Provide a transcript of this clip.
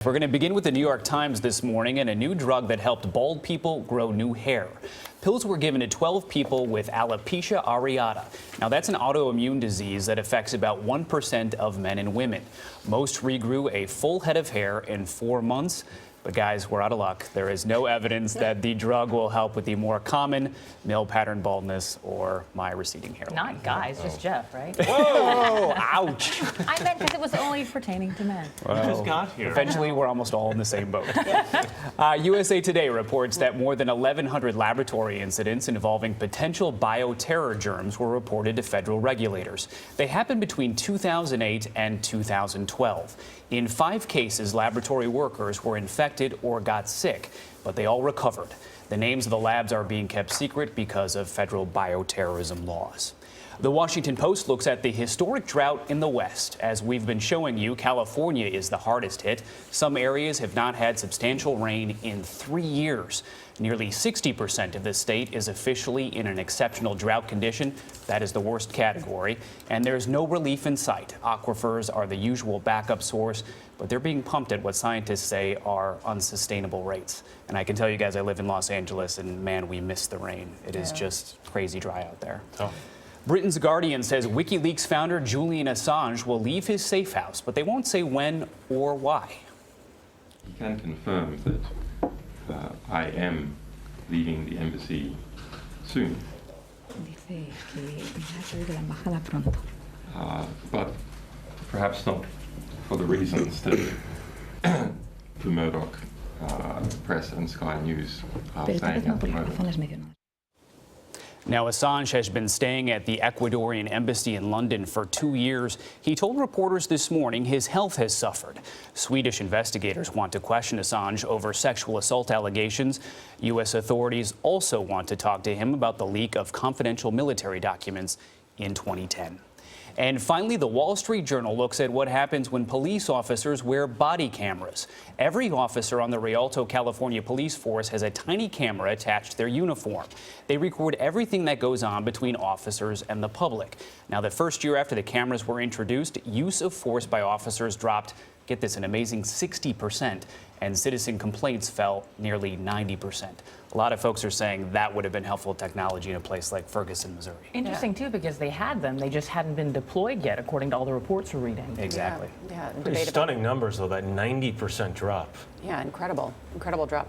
We're going to begin with the New York Times this morning and a new drug that helped bald people grow new hair. Pills were given to 12 people with alopecia areata. Now, that's an autoimmune disease that affects about 1% of men and women. Most regrew a full head of hair in 4 months. But guys, we're out of luck. There is no evidence that the drug will help with the more common male pattern baldness or my receding hairline. Not guys, just Jeff, right? Whoa! Ouch! I meant because it was only pertaining to men. Well, just got here. Eventually, we're almost all in the same boat. USA Today reports that more than 1,100 laboratory incidents involving potential bioterror germs were reported to federal regulators. They happened between 2008 and 2012. In 5 cases, laboratory workers were infected or got sick, but they all recovered. The names of the labs are being kept secret because of federal bioterrorism laws. The Washington Post looks at the historic drought in the West. As we've been showing you, California is the hardest hit. Some areas have not had substantial rain in 3 years. Nearly 60% of the state is officially in an exceptional drought condition. That is the worst category. And there's no relief in sight. Aquifers are the usual backup source, but they're being pumped at what scientists say are unsustainable rates. And I can tell you guys, I live in Los Angeles, and man, we miss the rain. It is just crazy dry out there. Britain's Guardian says WikiLeaks founder Julian Assange will leave his safe house, but they won't say when or why. He can confirm that I am leaving the embassy soon. But perhaps not for the reasons that the Murdoch press and Sky News are saying at the moment. Now, Assange has been staying at the Ecuadorian embassy in London for 2 years. He told reporters this morning his health has suffered. Swedish investigators want to question Assange over sexual assault allegations. U.S. authorities also want to talk to him about the leak of confidential military documents in 2010. And finally, the Wall Street Journal looks at what happens when police officers wear body cameras. Every officer on the Rialto, California police force has a tiny camera attached to their uniform. They record everything that goes on between officers and the public. Now, the first year after the cameras were introduced, use of force by officers dropped, get this, an amazing 60%, and citizen complaints fell nearly 90%. A lot of folks are saying that would have been helpful technology in a place like Ferguson, Missouri. Interesting, too, because they had them. They just hadn't been deployed yet, according to all the reports we're reading. Exactly. Pretty stunning numbers, though, that 90% drop. Yeah, incredible drop.